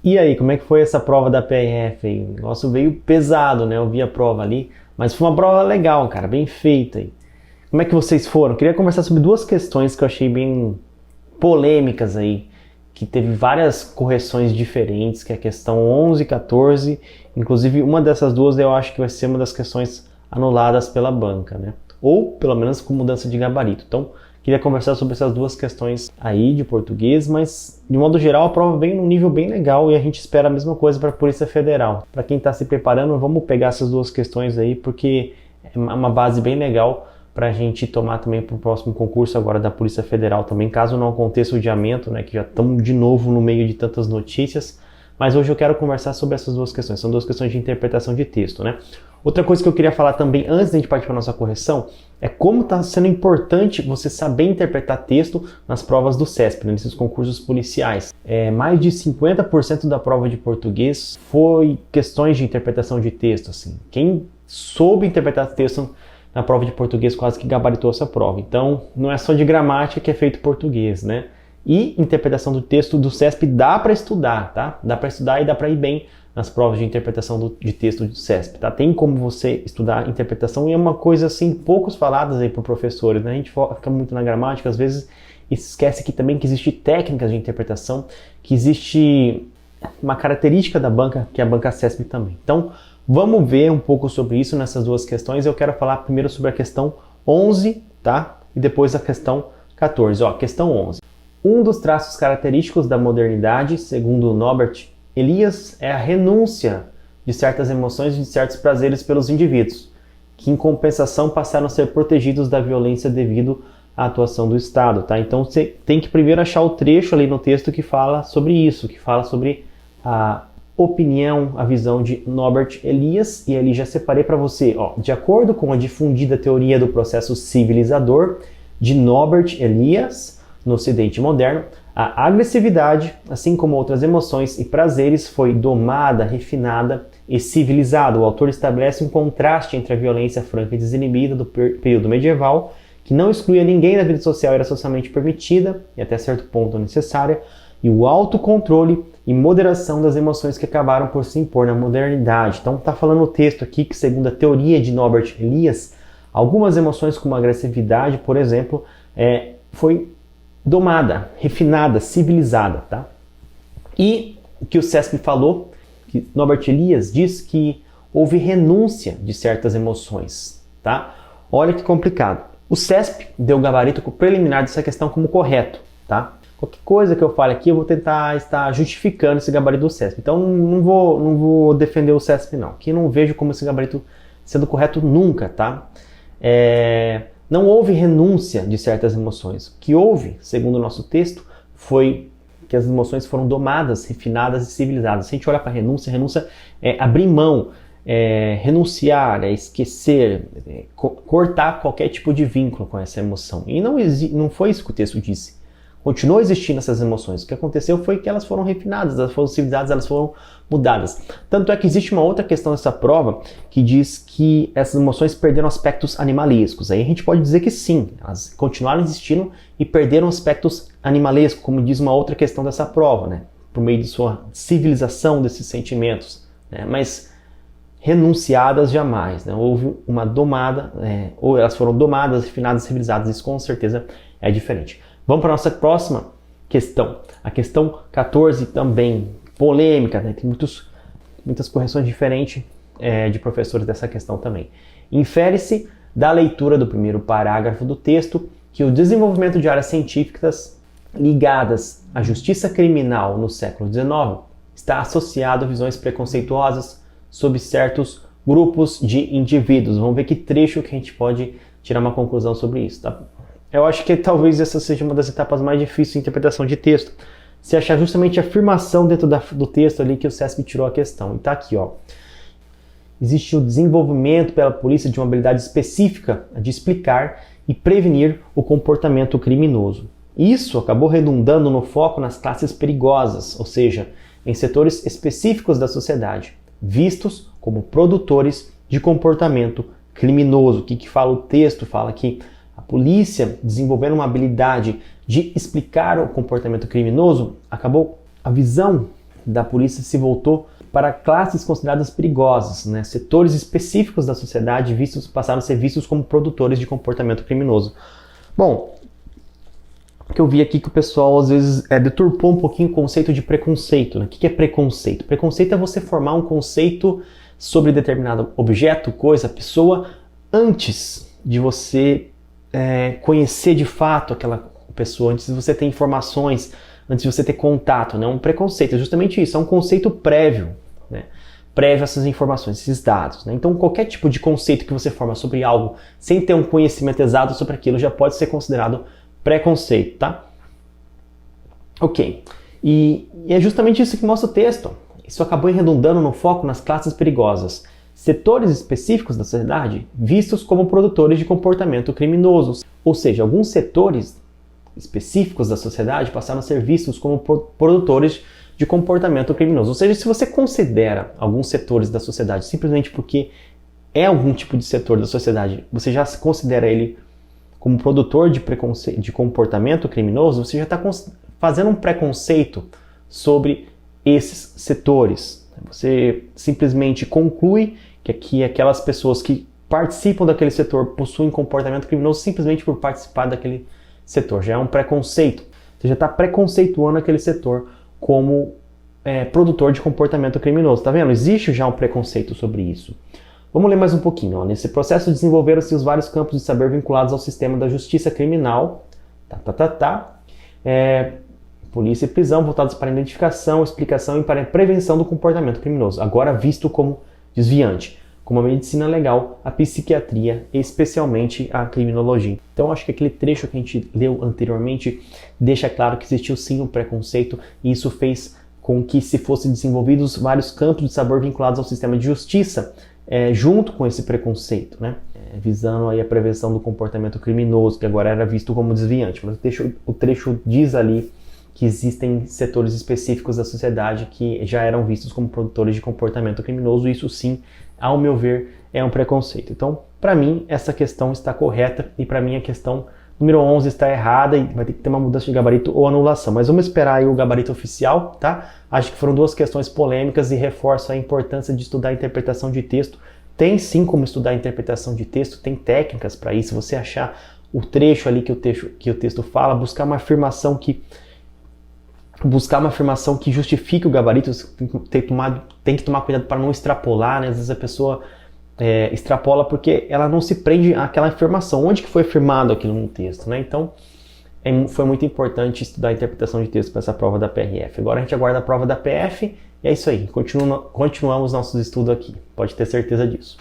E aí, como é que foi essa prova da PRF aí? O negócio veio pesado, né? Eu vi a prova ali, mas foi uma prova legal, cara, bem feita aí. Como é que vocês foram? Queria conversar sobre duas questões que eu achei bem polêmicas aí, que teve várias correções diferentes, que é a questão 11 e 14. Inclusive, uma dessas duas eu acho que vai ser uma das questões anuladas pela banca, né? Ou, pelo menos, com mudança de gabarito. Então, queria conversar sobre essas duas questões aí de português, mas de modo geral a prova vem num nível bem legal e a gente espera a mesma coisa para a Polícia Federal. Para quem está se preparando, vamos pegar essas duas questões aí, porque é uma base bem legal para a gente tomar também para o próximo concurso agora da Polícia Federal também, caso não aconteça o adiamento, né, que já estamos de novo no meio de tantas notícias. Mas hoje eu quero conversar sobre essas duas questões, são duas questões de interpretação de texto, né? Outra coisa que eu queria falar também, antes de a gente partir para a nossa correção, é como está sendo importante você saber interpretar texto nas provas do CESP, né, nesses concursos policiais. Mais de 50% da prova de português foi questões de interpretação de texto, assim. Quem soube interpretar texto na prova de português quase que gabaritou essa prova. Então, não é só de gramática que é feito português, né? E interpretação do texto do CESP dá para estudar, tá? Dá para estudar e dá para ir bem nas provas de interpretação de texto do CESP, tá? Tem como você estudar interpretação e é uma coisa assim, poucos faladas aí por professores, né? A gente foca muito na gramática, às vezes esquece que também que existe técnicas de interpretação, que existe uma característica da banca, que é a banca CESP também. Então, vamos ver um pouco sobre isso nessas duas questões. Eu quero falar primeiro sobre a questão 11, tá? E depois a questão 14. Ó, questão 11. Um dos traços característicos da modernidade, segundo Norbert Elias, é a renúncia de certas emoções e de certos prazeres pelos indivíduos, que em compensação passaram a ser protegidos da violência devido à atuação do Estado. Tá? Então você tem que primeiro achar o trecho ali no texto que fala sobre isso, que fala sobre a opinião, a visão de Norbert Elias, e ali já separei para você. Ó, de acordo com a difundida teoria do processo civilizador de Norbert Elias, no Ocidente moderno, a agressividade, assim como outras emoções e prazeres, foi domada, refinada e civilizada. O autor estabelece um contraste entre a violência franca e desinibida do período medieval, que não excluía ninguém da vida social, era socialmente permitida e até certo ponto necessária, e o autocontrole e moderação das emoções que acabaram por se impor na modernidade. Então está falando o texto aqui que, segundo a teoria de Norbert Elias, algumas emoções como a agressividade, por exemplo, foi domada, refinada, civilizada, tá? E o que o CESP falou, que Norbert Elias diz que houve renúncia de certas emoções, tá? Olha que complicado. O CESP deu o gabarito preliminar dessa questão como correto, tá? Qualquer coisa que eu fale aqui, eu vou tentar estar justificando esse gabarito do CESP. Então não vou defender o CESP não, que não vejo como esse gabarito sendo correto nunca, tá? Não houve renúncia de certas emoções. O que houve, segundo o nosso texto, foi que as emoções foram domadas, refinadas e civilizadas. Se a gente olhar para renúncia é abrir mão, renunciar, esquecer, cortar qualquer tipo de vínculo com essa emoção. E não foi isso que o texto disse. Continuou existindo essas emoções. O que aconteceu foi que elas foram refinadas, elas foram civilizadas, elas foram mudadas. Tanto é que existe uma outra questão nessa prova que diz que essas emoções perderam aspectos animalescos. Aí a gente pode dizer que sim, elas continuaram existindo e perderam aspectos animalescos, como diz uma outra questão dessa prova, né? Por meio de sua civilização desses sentimentos, né? Mas renunciadas jamais, né? Houve uma domada, ou elas foram domadas, refinadas, civilizadas, isso com certeza é diferente. Vamos para a nossa próxima questão. A questão 14 também, polêmica, né? Tem muitas correções diferentes de professores dessa questão também. Infere-se da leitura do primeiro parágrafo do texto que o desenvolvimento de áreas científicas ligadas à justiça criminal no século XIX está associado a visões preconceituosas sobre certos grupos de indivíduos. Vamos ver que trecho que a gente pode tirar uma conclusão sobre isso, tá? Eu acho que talvez essa seja uma das etapas mais difíceis de interpretação de texto. Se achar justamente a afirmação dentro do texto ali que o CESP tirou a questão. E tá aqui, ó. Existe o desenvolvimento pela polícia de uma habilidade específica de explicar e prevenir o comportamento criminoso. Isso acabou redundando no foco nas classes perigosas, ou seja, em setores específicos da sociedade, vistos como produtores de comportamento criminoso. O que fala o texto? Fala que a polícia, desenvolvendo uma habilidade de explicar o comportamento criminoso, acabou a visão da polícia se voltou para classes consideradas perigosas, né? Setores específicos da sociedade passaram a ser vistos como produtores de comportamento criminoso. Bom, o que eu vi aqui que o pessoal às vezes deturpou um pouquinho o conceito de preconceito, né? O que é preconceito? Preconceito é você formar um conceito sobre determinado objeto, coisa, pessoa, antes de você conhecer de fato aquela pessoa, antes de você ter informações, antes de você ter contato, né? Um preconceito é justamente isso, é um conceito prévio, né? Prévio a essas informações, esses dados, né? Então qualquer tipo de conceito que você forma sobre algo sem ter um conhecimento exato sobre aquilo já pode ser considerado preconceito, tá? Ok, e é justamente isso que mostra o texto. Isso acabou redundando no foco nas classes perigosas. Setores específicos da sociedade vistos como produtores de comportamento criminoso. Ou seja, alguns setores específicos da sociedade passaram a ser vistos como produtores de comportamento criminoso. Ou seja, se você considera alguns setores da sociedade simplesmente porque é algum tipo de setor da sociedade, você já se considera ele como produtor de comportamento criminoso, você já está fazendo um preconceito sobre esses setores. Você simplesmente conclui que aquelas pessoas que participam daquele setor possuem comportamento criminoso simplesmente por participar daquele setor. Já é um preconceito. Você já está preconceituando aquele setor como produtor de comportamento criminoso. Tá vendo? Existe já um preconceito sobre isso. Vamos ler mais um pouquinho. Ó. Nesse processo desenvolveram-se os vários campos de saber vinculados ao sistema da justiça criminal. Polícia e prisão voltados para identificação, explicação e para a prevenção do comportamento criminoso, agora visto como desviante, como a medicina legal, a psiquiatria e especialmente a criminologia. Então acho que aquele trecho que a gente leu anteriormente deixa claro que existiu sim um preconceito e isso fez com que se fossem desenvolvidos vários campos de saber vinculados ao sistema de justiça junto com esse preconceito, né? Visando aí a prevenção do comportamento criminoso, que agora era visto como desviante. Mas o trecho diz ali que existem setores específicos da sociedade que já eram vistos como produtores de comportamento criminoso, e isso sim, ao meu ver, é um preconceito. Então, para mim, essa questão está correta, e para mim a questão número 11 está errada, e vai ter que ter uma mudança de gabarito ou anulação. Mas vamos esperar aí o gabarito oficial, tá? Acho que foram duas questões polêmicas e reforço a importância de estudar a interpretação de texto. Tem sim como estudar a interpretação de texto, tem técnicas para isso. Se você achar o trecho ali que o texto fala, buscar uma afirmação que justifique o gabarito, você tem que tomar cuidado para não extrapolar, né? Às vezes a pessoa extrapola porque ela não se prende àquela afirmação. Onde que foi afirmado aquilo no texto, né? Então, foi muito importante estudar a interpretação de texto para essa prova da PRF. Agora a gente aguarda a prova da PF e é isso aí. Continuamos nossos estudos aqui, pode ter certeza disso.